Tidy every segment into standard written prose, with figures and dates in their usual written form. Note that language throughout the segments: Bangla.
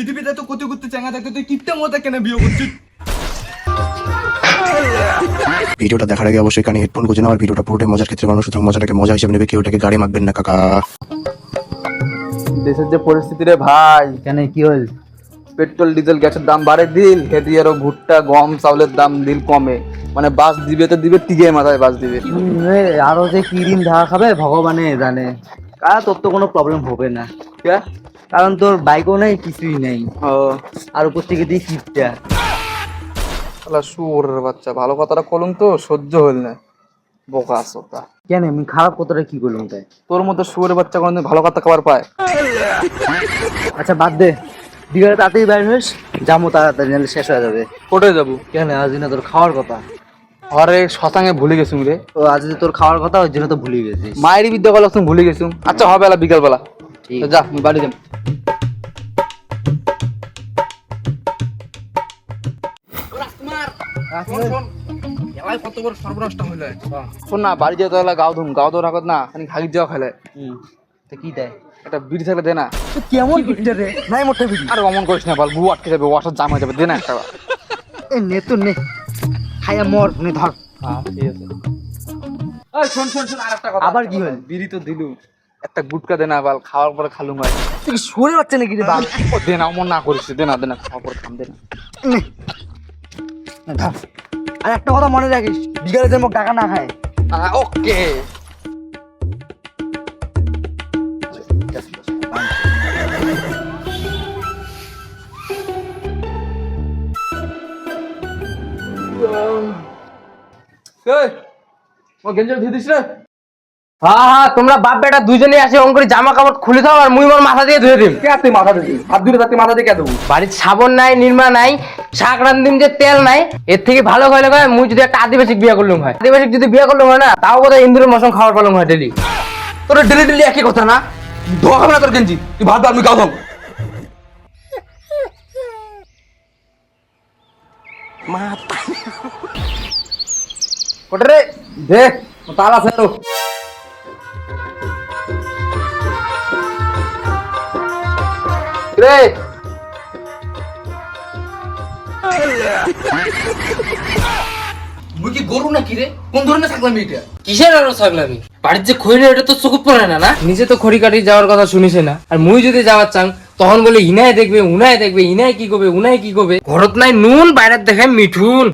পৃথিবীতে তো কোটি কোটি চাঙ্গা থাকতে তুই কিপটা মতো কেন বিয়ে করছিস? ভিডিওটা দেখার আগে অবশ্যই কানে হেডফোন গুঁজে নাও। আর ভিডিওটা পুরোটাই মজার ক্ষেত্রে মানুষ সুতরাং মজাটাকে মজা হিসেবে নেবে, কেউ এটাকে গাড়ি মাখবেন না কাকা। দেশের যে পরিস্থিতি রে ভাই, কেন কি হল? পেট্রোল ডিজেল গ্যাসের দাম বাড়ে দিল, হেদি আরো ভুট্টা গম চাউলের দাম দিল কমে, মানে বাস দিবে তো দিবে টিকে মাথায় বাস দিবে। আরো যে কি দিন ধারা খাবে ভগবানে জানে। তোর তো কোনো প্রবলেম হবে না, কারণ তোর বাইকও নেই, কিছুই নেই। আর উপর থেকে দিয়ে কিপটা শুয়োরের বাচ্চা, ভালো কথাটা কলম তো সহ্য হইল না, বোকা আসতা। কেন আমি খারাপ কথাটা কি করলাম তাই? তোর মতো শুয়োরের বাচ্চা কোনদিন ভালো কথা খাবার পায়? আচ্ছা বাদ দে, বিকালে তাড়াতাড়ি বাইর হইস, যাবো তাড়াতাড়ি, নাহলে শেষ হয়ে যাবে। কোথায় যাবো? কেন আজ না তোর খাওয়ার কথা? ঘরে শতাঙ্গে ভুলে গেছুম রে। তো আজ যে তোর খাওয়ার কথা, ওই জন্য তো ভুলে গেছিস। মায়ের বিদ্যা কল ভুলে গেছুম। আচ্ছা হবে বেলা বিকাল বেলা ঠিক যা, আমি বাড়ি যাম। শোন না, বাড়ি যেতে হলে গাও ধুম, গাও ধোর আগত না খানি ঘাগির যাওয়া খেলে তো কি দেয়? একটা বিড়ি থাকলে দে না। কেমন পিকচার রে? নাই মোটে বিড়ি। আর অমন করিস না, বল বউ আটকে যাবে, ওয়াসার জাম হয়ে যাবে, দে না একটা। এ নে তো নে, খাইয়া মর, নে ধর। হ্যাঁ ঠিক আছে। এই শোন শোন শোন, আর একটা কথা। আবার কি হল? বিড়ি তো দিলু, একটা গুটকা দে না বাল, খাওয়ার পরে খালুম হয়। তুই সরে যাচ্ছে নাকি রে বাল? ও দে না, অমন না করিস, দে না দে না, খাওয়ার পরে খাম, দে না। নে ধর। আর একটা কথা মনে রাখিস, বিকালে যেন টাকা না খায়। ওকে। হ্যাঁ, তোমরা বাপ বেটা দুইজনে আসে অঙ্কুরি জামা কাপড় খুলে দাও, আর মুই মোর মাথা দিয়ে ধুয়ে দিম। তুই মাথা দিবি, হাত ধরে থাকতে মাথা দিয়ে কে দেবো? বাড়ির সাবন নাই, নির্মা নাই, শাক রান্ধিম যে তেল নাই, এর থেকে ভালো হইলে হয় মুই যদি একটা আদিবাসী বিয়ে করলাম হয়। আদিবাসী যদি বিয়ে করলাম হয় না, তাও বোধহয় ইন্দুরের মশন খাওয়ার পালং হয় ডেলি। তোর ডেলি ডেলি একই কথা না, ধোয়া খাবে না তোর গেঞ্জি, তুই ভাববে আমি গাও ধম। কোটে রে দে, তালা আছে তো। রে মুই কি গরু নাকি রে? কোন ধরনের থাকলাম এটা? কিসের আরো ছাগলামি? বাড়ির যে খড়ি ওটা তো চোখ পড়ে না, না নিজে তো খড়ি কাটি যাওয়ার কথা শুনিছে না, আর মুই যদি যাওয়ার চাং তখন বলে ইনায় দেখবে, উনায় দেখবে, ইনায় কি করবে, উনায় কি করবে। ঘরত নাই নুন, বাইরের দেখে মিঠুন।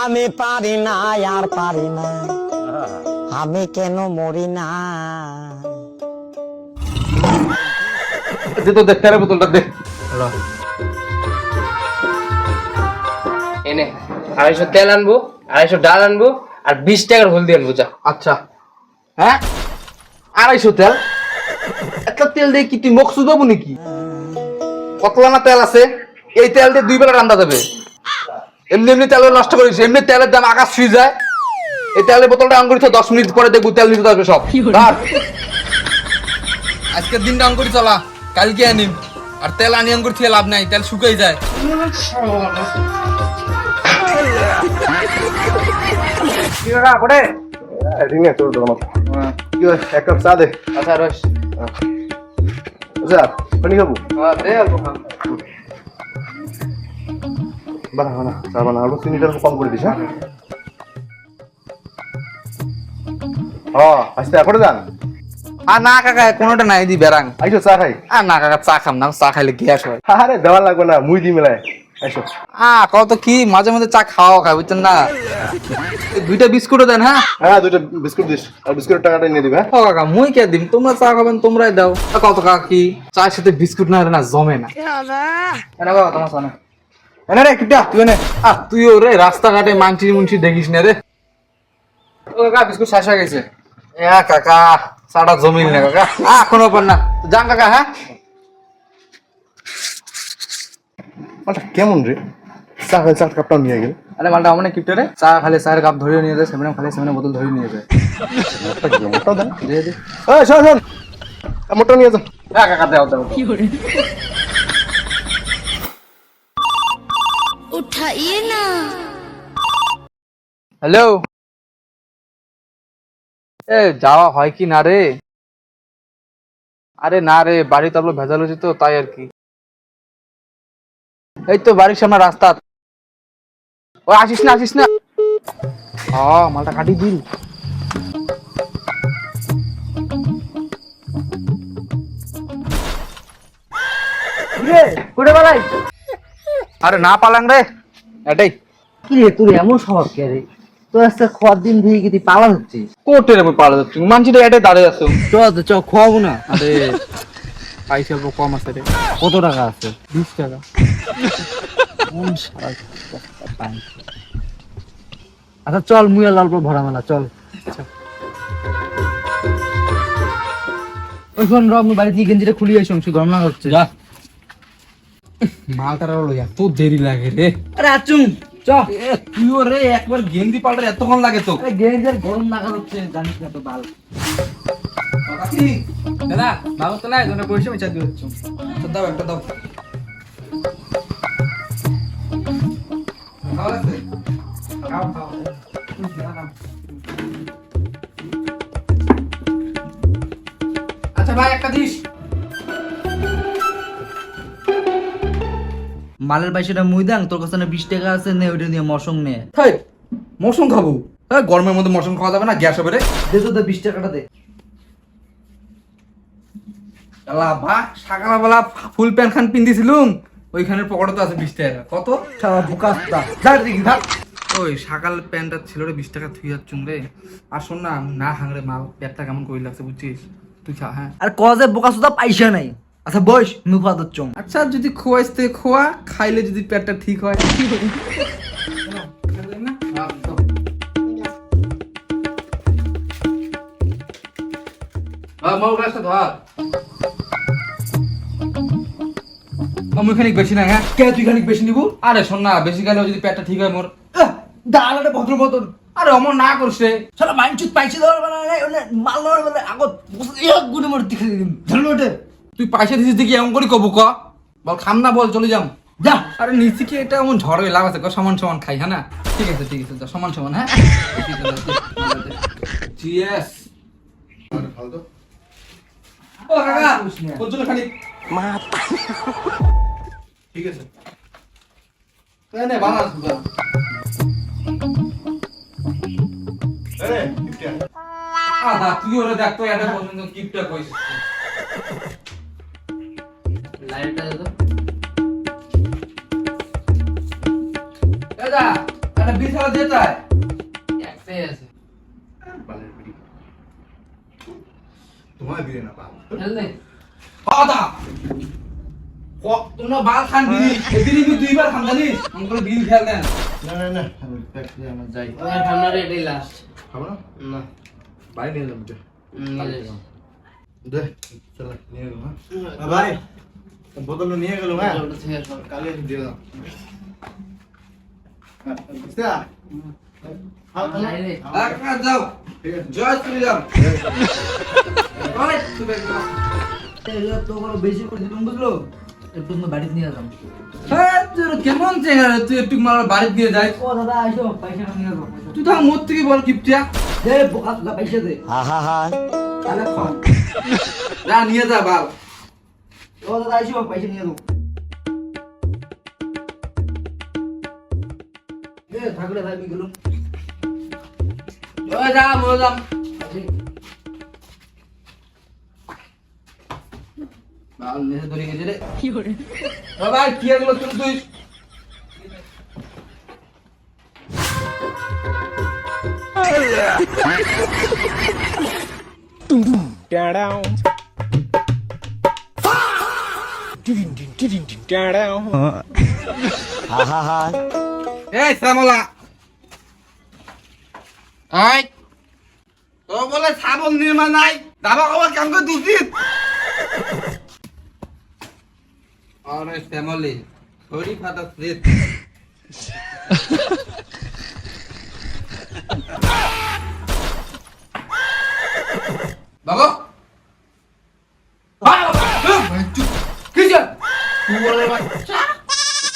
আমি পারি না আর পারি না, আমি কেন মরি না। দে তো, দেখ তেরে বোতলটা দে। এনে 250 তেল আনবো, 250 ডাল আনবো, আর 20 টাকার হলদি আনবো। যা। আচ্ছা হ্যাঁ, 250 তেল? একটা তেল দিয়ে কি তুই মকসুদ পাবো নাকি? কতলা না তেল আছে, এই তেল দিয়ে 2 বেলা রান্না যাবে। এমনি এমনি তেল নষ্ট করিস, এমনি তেলের দাম আকাশ ছুঁয়ে যায়। এই তেলের বোতলটা অন করিস, 10 মিনিট পরে দেখবো তেল নিতে আসবে সব। আজকের দিনটা অন করি চলা, কালকে আনিম। আর তেল আনি অন করতে লাভ নাই, তেল শুকাই যায়। এক কাপ চা দে। আচ্ছা রস। আচ্ছা পানি খাবো? দে অল্প খা। বানা বানা চা বানা, আলু চিনিটা কম করে দিস। হ্যাঁ আস্তে করে যান। আর না কাকা, কোনোটা নাই দি বেরাং। আইসো চা খাই। আর না কাকা, চা খাম না, চা খাইলে গ্যাস হয়। আরে দেওয়ার লাগবে না, মুই দি মেলায়। আইসো। কত কি মাঝে মাঝে চা খাওয়া খায়, বুঝছেন না? 2টা বিস্কুটও দেন। হ্যাঁ হ্যাঁ 2টা বিস্কুট দিস, আর বিস্কুটের টাকাটা নিয়ে দিবে। ও কাকা, মুই কে দিম? তোমরা চা খাবেন তোমরাই দাও। কত কাকা কি চায়ের সাথে বিস্কুট না হলে না জমে না। এনে বাবা তোমার সামনে এনে রে, কিটা তুই এনে। তুইও রে রাস্তাঘাটে মাংসি মুংসি দেখিস না রে। ও কাকা, বিস্কুট শেষ হয়ে গেছে। কাকা চাটা জমিল না কাকা, এখনো পার না। যান কাকা। হ্যাঁ মালটা কেমন রে? চা খাই, চার কাপটাও নিয়ে গেল। আরে মালটা অমনে কিপটে রে, চা খালে চায়ের কাপ ধরিয়ে নিয়ে যায়, সেভেন খালে সেভেনের বোতল ধরিয়ে নিয়ে যায়। মোটাও দেন। দিয়ে দে। এই শোন শোন, মোটা নিয়ে যা। কাকা দাও দাও। उठाइए ना। হ্যালো, যাওয়া হয় কি না রে? আরে না রে, বাড়ি তো ভেজাল হয়েছে তো তাই আর কি। এই তো বাড়ির সামনে রাস্তা। ও আসিস না আসিস না। মালটা কাটি দিল। কোটে পালাই? আরে না পালাং রে, এটাই কি রে তোর এমন স্বভাব কে রে? তোর আজকে খাওয়ার দিন দিয়ে কি তুই পালা হচ্ছিস? কোটে রে পালা যাচ্ছি, মানছিটা এটাই দাঁড়িয়ে আছে। চ খাওয়াবো না। আরে পয়সা অল্প কম আছে রে। কত টাকা আছে? 20 টাকা। আচ্ছা চল, মুই আর লালপুর ভরা মেলা চল। ওই ফোন রব, বাড়ি থেকে গেঞ্জিটা খুলি আসি, অংশ গরম লাগা হচ্ছে। যা মালটার হলো এত দেরি লাগে রে। আরে আচুং চ। তুইও রে একবার গেন্দি পাল্টার এতক্ষণ লাগে তো। গেঞ্জির গরম লাগা হচ্ছে, জানিস না তো বাল। দাদা বাবু তো নাই, তোমরা বসে আমি চা দিয়ে হচ্ছে। দাও একটা দাও। খাওয়া লাগছে? খাও খাও। আচ্ছা ভাই একটা দিস। মালের পয়সাটা মুই দাং, তোর কাছে না 20 টাকা আছে, নে ওইটা দিয়ে মশং নে। হেই মৌসুম খাবো? হ্যাঁ গরমের মধ্যে মৌসুম খাওয়া যাবে না, গ্যাস হবে রে। দে তো 20 টাকাটা দে। আল্লাহ বা সকালবেলা ফুল প্যান্ট খান পিন্দিছিলুম, ওইখানের পকেটে তো আছে 20 টাকা। কত সারা বুকাস্তা যা দেখি ভাগ। ওই সকাল প্যান্টটা ছিল রে 20 টাকা থুই যাচ্ছুম রে। আর শোন না, না হাংরে মাল, পেটটা কেমন করি লাগছে বুঝছিস? তুই খা। হ্যাঁ আর কজে বুকাস্তা পয়সা নাই। আচ্ছা বস, মুখ হাত চং। আচ্ছা যদি খোয়াইস তে খোয়া, খাইলে যদি পেটটা ঠিক হয়। আমি খানিক বেশি না। হ্যাঁ কে তুই খানিক বেশি নিবো? আরে শোন না, বেশি গেলেও যদি পেটটা ঠিক হয় মোর। দাঁড়ালে ভদ্র মতন। আরে অমর না করছ রে। সারা মাইনচুত পয়সা দেওয়ার বেলা নাই, ওনে মাল নেওয়ার বেলা আগত এক গুণে মরে দেখে দিম। ধরলো ওটা। তুই পয়সা দিছিস দেখি এমন করে কবু ক, বল খাম না বল চলে যাম। যা। আরে নিচে কি এটা এমন ঝড় হয়ে লাভ আছে? সমান সমান খাই। হ্যাঁ না ঠিক আছে ঠিক আছে, যা সমান সমান। হ্যাঁ চিয়াস। ও কাকা ওর জন্য খালি ঠিক আছে। নে বানাস বুঝা। আদা তুই ওরে দেখ তো, এটা পর্যন্ত কিপটা কইছিস। লাইটটা দে তো। দাদা এটা বিছানা দিয়ে যায়। একটাই আছে। তোমার বিয়ে না পা খেল দে। আদা তোমরা বাল খান বিড়ি, এদিনই আমি 2 বার খান জানিস। আমাকে বিল খেয়াল দেন। না না না আমি প্যাক দিয়ে আমার যাই ওই ঠান্ডা রে এটাই লাস্ট। খাবো না না ভাই নিয়ে যাবো নিয়ে যাস। দে চল নিয়ে গেল। হ্যাঁ ভাই বোতল নিয়ে গেল। হ্যাঁ ওটা থেকে সব কালে দিয়ে দাও। হ্যাঁ বুঝছা নাই রে। কাকা যাও, ঠিক আছে জয় শ্রীরাম। ওই তুই বের কর। এগুলো তো কোনো বেশি করে দিলাম বুঝলো, একটু তুমি বাড়িতে নিয়ে যাম। হ্যাঁ তোর কেমন চেহারা, তুই একটু মার বাড়ি দিয়ে যাই। ও দাদা আইসো, পয়সাটা নিয়ে যাবো। তুই তো মোর থেকে বল কিপটিয়া। দে বুকাস্তা পয়সা দে। আহা তাহলে খা। যা নিয়ে যা বাল। ও দাদা আইসো, পয়সা নিয়ে যাবো। দে ঠাকুরে ভাই আমি গেলুম। ওই যা মোর যাম। বাল নিয়ে ধরে গেছে রে। কি করে? ও ভাই কি এগুলো তুই? আহা এই শ্যামলা, আই তো বলে সাবল নির্মা নাই, দাবা খাবার কেমন করে দিছিস? আরে শ্যামলি সরি ফাটা স্লিপ। বাবা কি যে তুই বলে বাচ্চা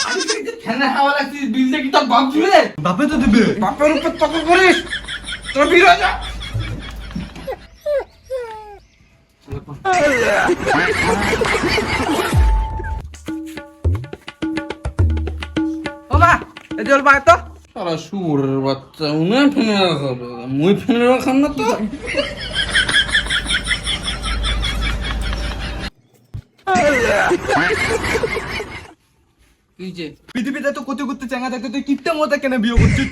আমি কি খেলনা হাওয়া লাগছিস? বিলটা কি তোর বাপ দিবে? বাপে তো দিবে বাপের উপর তক করিস তোর বিরোধ ও মা এই জল পায় তো সারা শুয়োরের বাচ্চা উনি ফেলে রাখাবে মুই ফেলে রাখাম না তো পৃথিবীতে তো কোথাও করতে চাঙ্গা থাকতে তুই কিপটা মতো কেন বিয়ে করছিস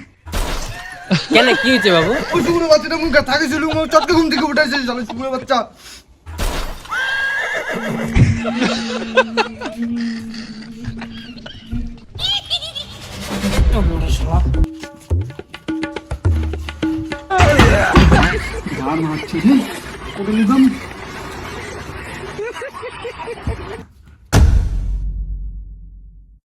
কেন কি হয়েছে বাবু? ওই শুকুরে বাচ্চাটা মুখে থাকিছিল চটকে ঘুম থেকে উঠেছে চলো শুকুরে বাচ্চা